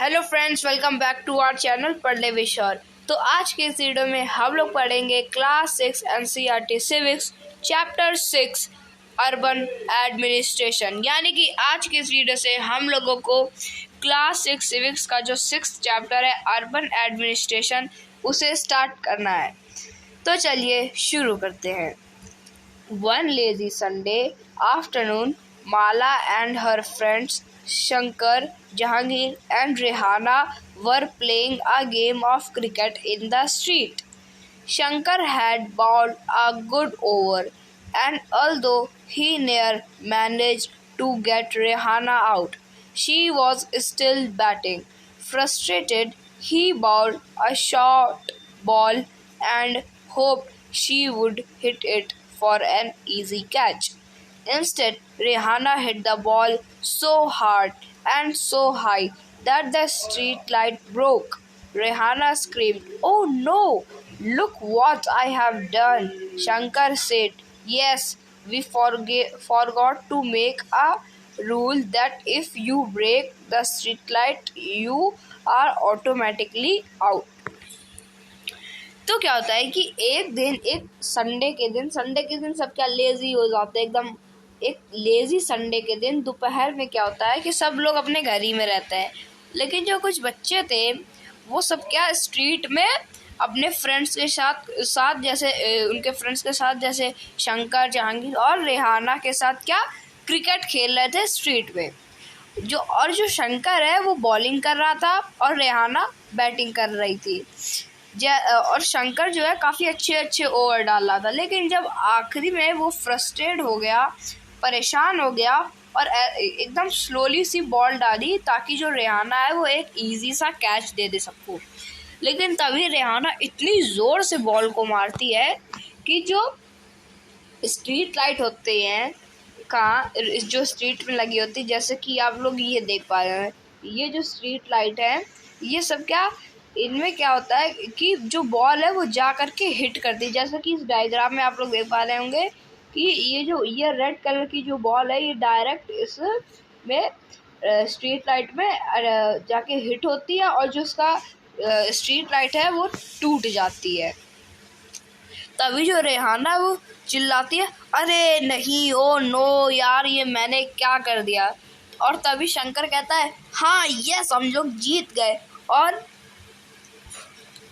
Hello friends, welcome back to our channel पढ़ ले विश्वर। तो आज के इस वीडियो में हम लोग पढ़ेंगे class 6 NCERT civics chapter 6 urban administration. यानी कि आज के इस वीडियो से हम लोगों को क्लास 6 सिविक्स का जो 6th चैप्टर है अर्बन एडमिनिस्ट्रेशन उसे स्टार्ट करना है। तो चलिए शुरू करते हैं। One lazy Sunday afternoon, Mala and her friends Shankar, Jahangir and Rehana were playing a game of cricket in the street. Shankar had bowled a good over, and although he near managed to get Rehana out, she was still batting. Frustrated, he bowled a short ball and hoped she would hit it for an easy catch. Instead, Rehana hit the ball so hard and so high that the street light broke. Rehana screamed, "Oh no! Look what I have done!" Shankar said, "Yes, we forgot to make a rule that if you break the street light, you are automatically out." तो क्या होता है कि एक Sunday के दिन सब क्या लेजी हो जाते हैं एकदम। एक लेजी संडे के दिन दोपहर में क्या होता है कि सब लोग अपने घर ही में रहते हैं, लेकिन जो कुछ बच्चे थे वो सब क्या स्ट्रीट में अपने फ्रेंड्स के साथ जैसे उनके फ्रेंड्स के साथ जैसे शंकर, जहांगीर और रेहाना के साथ क्या क्रिकेट खेल रहे थे स्ट्रीट में। जो शंकर है वो बॉलिंग कर रहा था और रेहाना बैटिंग कर रही थी। और शंकर जो है काफ़ी अच्छे ओवर डाल रहा था, लेकिन जब आखिरी में वो फ्रस्ट्रेट हो गया, परेशान हो गया और एकदम स्लोली सी बॉल डाली ताकि जो रेहाना है वो एक इजी सा कैच दे दे सबको। लेकिन तभी रेहाना इतनी ज़ोर से बॉल को मारती है कि जो स्ट्रीट लाइट होते हैं जो स्ट्रीट में लगी होती है, जैसे कि आप लोग ये देख पा रहे हैं, ये जो स्ट्रीट लाइट है ये सब क्या इनमें क्या होता है कि जो बॉल है वो जा करके हिट करती है। जैसा कि इस डायग्राम में आप लोग देख पा रहे होंगे कि ये रेड कलर की जो बॉल है ये डायरेक्ट इसमें स्ट्रीट लाइट में जाके हिट होती है और जो उसका स्ट्रीट लाइट है वो टूट जाती है। तभी जो रेहाना वो चिल्लाती है, अरे नहीं, ओ नो यार, ये मैंने क्या कर दिया। और तभी शंकर कहता है, हाँ यस, हम लोग जीत गए। और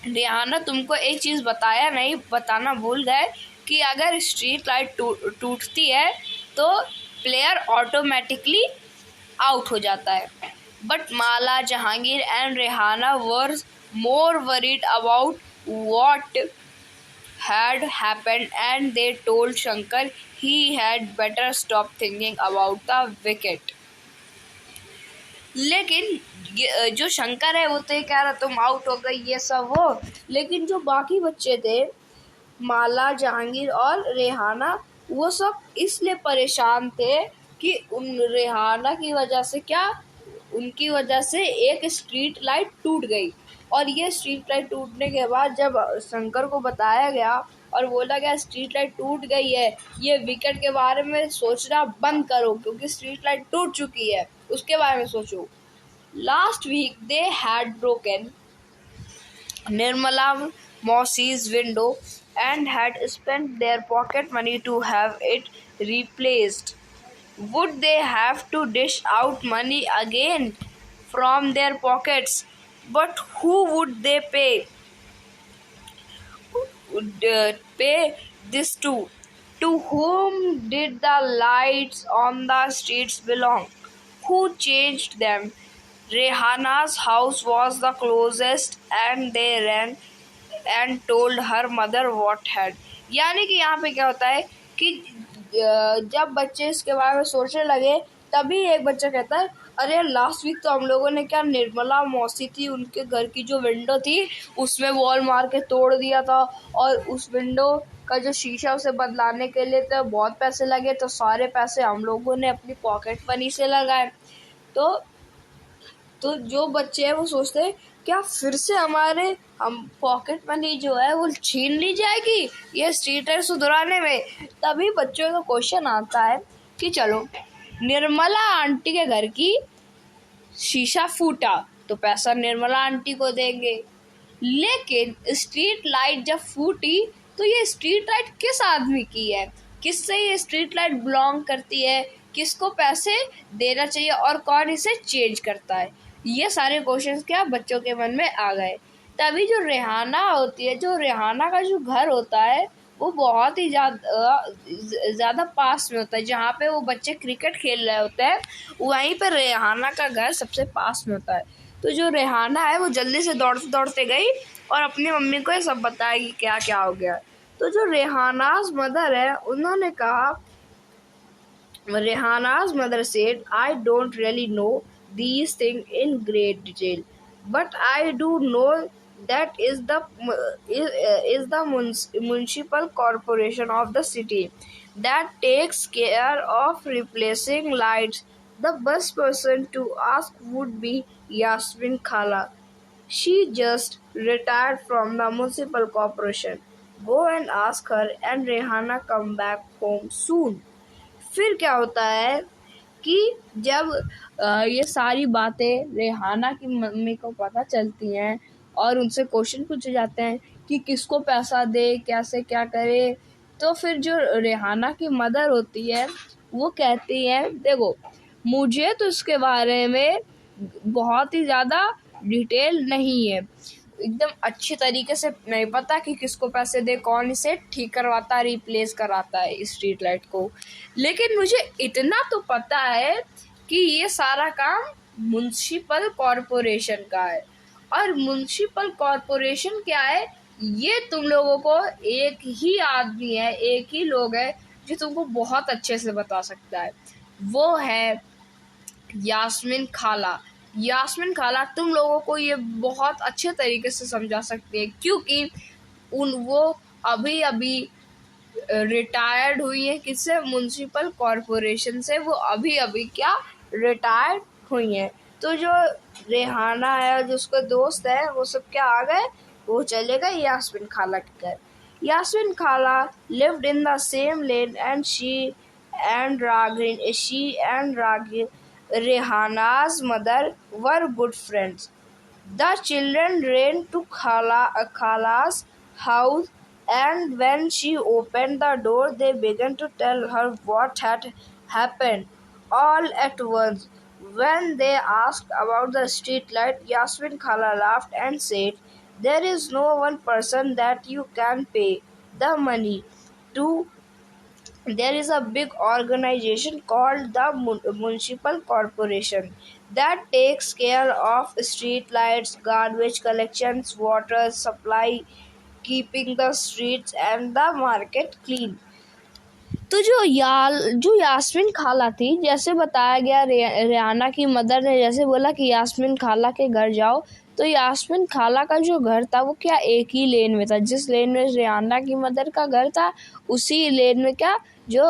रेहाना तुमको एक चीज़ बताना भूल गए कि अगर स्ट्रीट लाइट टूटती है तो प्लेयर ऑटोमेटिकली आउट हो जाता है। But Mala, Jahangir and Rehana were more worried about what had happened and they told Shankar he had better stop thinking about the wicket. लेकिन जो शंकर है वो तो कह रहा तुम आउट हो गई ये सब हो, लेकिन जो बाकी बच्चे थे माला, जहांगीर और रेहाना वो सब इसलिए परेशान थे कि उन रेहाना की वजह से उनकी वजह से एक स्ट्रीट लाइट टूट गई। और ये स्ट्रीट लाइट टूटने के बाद जब शंकर को बताया गया और बोला गया स्ट्रीट लाइट टूट गई है, ये विकेट के बारे में सोचना बंद करो क्योंकि स्ट्रीट लाइट टूट चुकी है, उसके बारे में सोचो। Last week they had broken Nirmala मौसी's window and had spent their pocket money to have it replaced. Would they have to dish out money again from their pockets? But who would they pay this to? To whom did the lights on the streets belong? Who changed them? Rehana's house was the closest and they ran and told her mother what had. यानी कि यहाँ पे क्या होता है कि जब बच्चे इसके बारे में सोचने लगे तभी एक बच्चा कहता है, अरे लास्ट वीक तो हम लोगों ने क्या निर्मला मौसी थी उनके घर की जो विंडो थी उसमें बॉल मार के तोड़ दिया था और उस विंडो का जो शीशा उसे बदलाने के लिए तो बहुत पैसे लगे, तो सारे पैसे हम लोगों ने अपनी पॉकेट मनी से लगाए। तो जो बच्चे हैं वो सोचते हैं क्या फिर से हम पॉकेट मनी जो है वो छीन ली जाएगी ये स्ट्रीट लाइट सुधराने में। तभी बच्चों का क्वेश्चन आता है कि चलो निर्मला आंटी के घर की शीशा फूटा तो पैसा निर्मला आंटी को देंगे। लेकिन स्ट्रीट लाइट जब फूटी तो ये स्ट्रीट लाइट किस आदमी की है, किससे ये स्ट्रीट लाइट बिलोंग करती है, किसको पैसे देना चाहिए और कौन इसे चेंज करता है, ये सारे क्वेश्चंस क्या बच्चों के मन में आ गए। तभी जो रेहाना होती है, जो रेहाना का जो घर होता है वो बहुत ही ज़्यादा पास में होता है, जहाँ पे वो बच्चे क्रिकेट खेल रहे होते हैं वहीं पर रेहाना का घर सबसे पास में होता है। तो जो रेहाना है वो जल्दी से दौड़ते दौड़ते गई और अपनी मम्मी को ये सब बताया कि क्या क्या हो गया। तो जो रेहाना's मदर है उन्होंने कहा, Rehana's mother said, I don't really know these things in great detail, but I do know that is the municipal corporation of the city that takes care of replacing lights. The best person to ask would be Yasmin Khala. She just retired from the municipal corporation. Go and ask her, and Rehana come back home soon. फिर क्या होता है कि जब ये सारी बातें रेहाना की मम्मी को पता चलती हैं और उनसे क्वेश्चन पूछे जाते हैं कि किसको पैसा दे, कैसे क्या करे, तो फिर जो रेहाना की मदर होती है वो कहती है, देखो मुझे तो इसके बारे में बहुत ही ज़्यादा डिटेल नहीं है, एकदम अच्छी तरीके से नहीं पता कि किसको पैसे दे, कौन इसे ठीक करवाता है, रिप्लेस कराता है इस स्ट्रीट लाइट को, लेकिन मुझे इतना तो पता है कि ये सारा काम म्युनिसिपल कॉरपोरेशन का है। और म्युनिसिपल कॉरपोरेशन क्या है, ये तुम लोगों को एक ही आदमी है, एक ही लोग है जो तुमको बहुत अच्छे से बता सकता है, वो है यास्मीन खाला। यास्मीन खाला तुम लोगों को ये बहुत अच्छे तरीके से समझा सकती है, क्योंकि वो अभी अभी रिटायर्ड हुई है, किससे, म्युनिसिपल कॉरपोरेशन से वो अभी अभी क्या रिटायर्ड हुई है। तो जो रेहाना है और जो उसका दोस्त है वो सब क्या आ गए, वो चले गए यास्मीन खाला के घर। यास्मीन खाला lived in the same lane and she and Ragin Rehana's mother were good friends. The children ran to Khala's house, and when she opened the door, they began to tell her what had happened. All at once, when they asked about the street light, Yasmin Khala laughed and said, "There is no one person that you can pay the money to. There is a big organization called the Municipal Corporation that takes care of street lights, garbage collections, water supply, keeping the streets and the market clean." तो जो यास्मीन खाला थी, जैसे बताया गया रेहाना की mother ने जैसे बोला कि यास्मीन खाला के घर जाओ, तो यास्मीन खाला का जो घर था वो क्या एक ही लेन में था, जिस लेन में रेहाना की मदर का घर था उसी लेन में क्या जो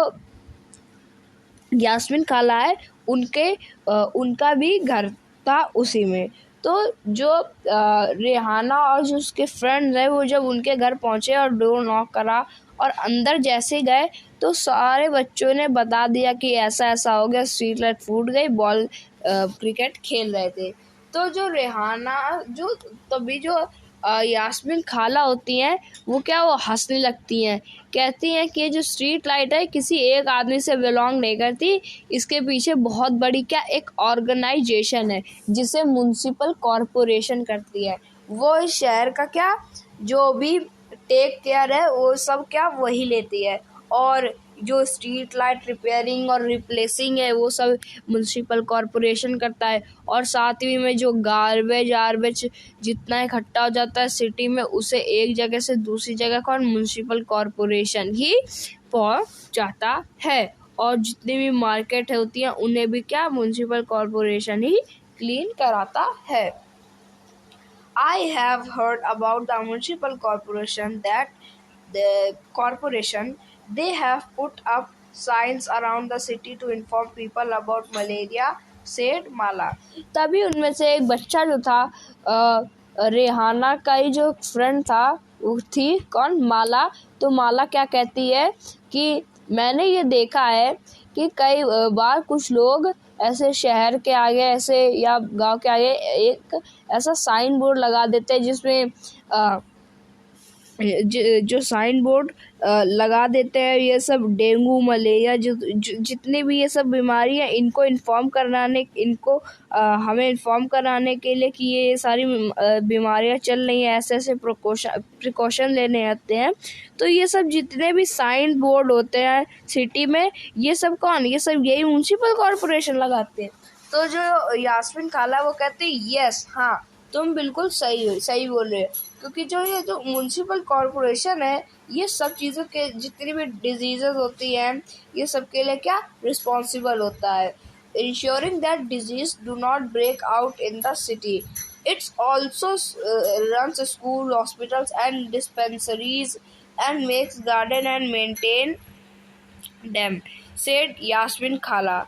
यास्मीन खाला है उनका भी घर था उसी में। तो जो रेहाना और जो उसके फ्रेंड्स हैं वो जब उनके घर पहुंचे और डोर नॉक करा और अंदर जैसे गए तो सारे बच्चों ने बता दिया कि ऐसा ऐसा हो गया, स्ट्रीट लाइट फूट गई, बॉल क्रिकेट खेल रहे थे। तो जो रेहाना जो तभी जो यास्मीन खाला होती हैं वो क्या वो हंसने लगती हैं, कहती हैं कि जो स्ट्रीट लाइट है किसी एक आदमी से बिलोंग नहीं करती, इसके पीछे बहुत बड़ी क्या एक ऑर्गेनाइजेशन है जिसे म्युनिसिपल कॉरपोरेशन करती है। वो इस शहर का क्या जो भी टेक केयर है वो सब क्या वही लेती है, और जो स्ट्रीट लाइट रिपेयरिंग और रिप्लेसिंग है वो सब म्युनिसिपल कॉरपोरेशन करता है। और साथ ही में जो गार्बेज जितना इकट्ठा हो जाता है सिटी में उसे एक जगह से दूसरी जगह कौन म्युनिसिपल कॉरपोरेशन ही पहुंचाता है, और जितनी भी मार्केट होती हैं उन्हें भी क्या म्युनिसिपल कॉरपोरेशन ही क्लीन कराता है। I have heard about the municipal corporation that they have put up signs around the city to inform people about malaria, said Mala. तभी उनमें से एक बच्चा जो था रेहाना का ही जो फ्रेंड था वो थी कौन, माला। तो माला क्या कहती है कि मैंने ये देखा है कि कई बार कुछ लोग ऐसे शहर के आगे ऐसे या गांव के आगे एक ऐसा साइन बोर्ड लगा देते हैं जिसमें जो साइन बोर्ड लगा देते हैं ये सब डेंगू मलेरिया जितने भी ये सब बीमारी है इनको हमें इन्फॉर्म कराने के लिए कि ये सारी बीमारियां चल रही हैं, ऐसे ऐसे प्रिकॉशन लेने आते हैं। तो ये सब जितने भी साइन बोर्ड होते हैं सिटी में ये सब यही म्युनिसिपल कॉरपोरेशन लगाते हैं। तो जो यास्मीन खाला वो कहते हैं यस, हाँ तुम बिल्कुल सही बोल रहे हो, क्योंकि ये जो म्युनिसिपल कॉरपोरेशन है ये सब चीज़ों के जितनी भी डिजीजेज होती हैं ये सब के लिए क्या रिस्पॉन्सिबल होता है। Insuring that disease do not break out in the city. It's also runs school, hospitals and dispensaries and makes garden and maintain them, said Yasmin खाला।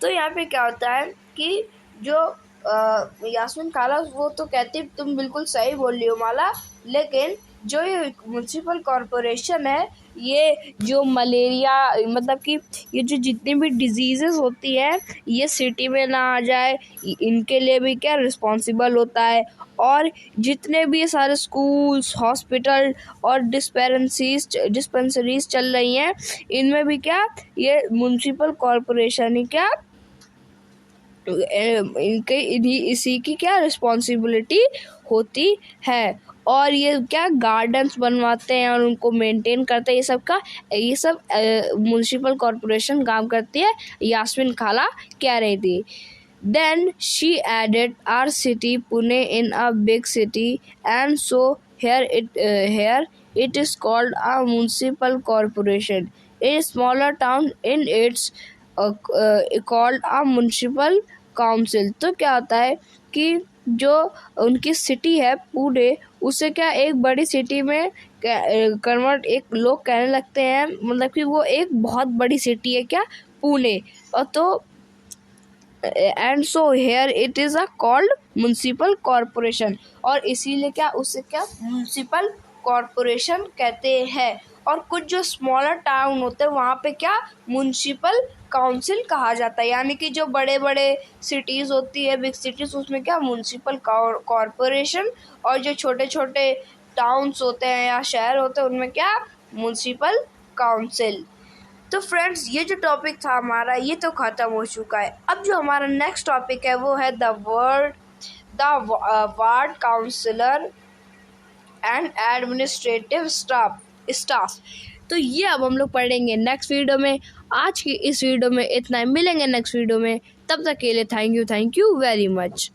तो यहाँ पे क्या होता है कि जो यास्मीन खाला वो तो कहती तुम बिल्कुल सही बोल रही हो माला, लेकिन जो ये म्युनिसिपल कॉरपोरेशन है ये जो मलेरिया मतलब कि ये जो जितनी भी डिजीजेस होती है ये सिटी में ना आ जाए इनके लिए भी क्या रिस्पॉन्सिबल होता है। और जितने भी सारे स्कूल्स, हॉस्पिटल और डिस्पेंसरीज चल रही हैं इनमें भी क्या ये म्युनिसिपल कॉरपोरेशन ही क्या इसी की क्या रिस्पॉन्सिबिलिटी होती है। और ये क्या गार्डन्स बनवाते हैं और उनको मेंटेन करते हैं, ये सब म्युनिसिपल कॉरपोरेशन काम करती है, यास्मीन खाला कह रही थी। Then she added, our city Pune in a big city, and so here it is called a municipal corporation. In a smaller town in it's called a municipal council. तो क्या होता है कि जो उनकी सिटी है पुणे उसे क्या एक बड़ी सिटी में कन्वर्ट एक लोग कहने लगते हैं, मतलब कि वो एक बहुत बड़ी सिटी है क्या पुणे। और तो and so here it is a called municipal corporation, और इसीलिए क्या उसे क्या म्युनिसिपल कॉरपोरेशन कहते हैं। और कुछ जो स्मॉलर टाउन होते हैं वहाँ पे क्या म्युनिसिपल काउंसिल कहा जाता है, यानी कि जो बड़े बड़े सिटीज़ होती है बिग सिटीज़ उसमें क्या म्युनिसिपल कॉरपोरेशन, और जो छोटे छोटे टाउन्स होते हैं या शहर होते हैं उनमें क्या म्युनिसिपल काउंसिल। तो फ्रेंड्स ये जो टॉपिक था हमारा ये तो ख़त्म हो चुका है। अब जो हमारा नेक्स्ट टॉपिक है वो है the ward councillor and administrative staff. तो ये अब हम लोग पढ़ेंगे नेक्स्ट वीडियो में। आज की इस वीडियो में इतना ही, मिलेंगे नेक्स्ट वीडियो में, तब तक के लिए थैंक यू वेरी मच।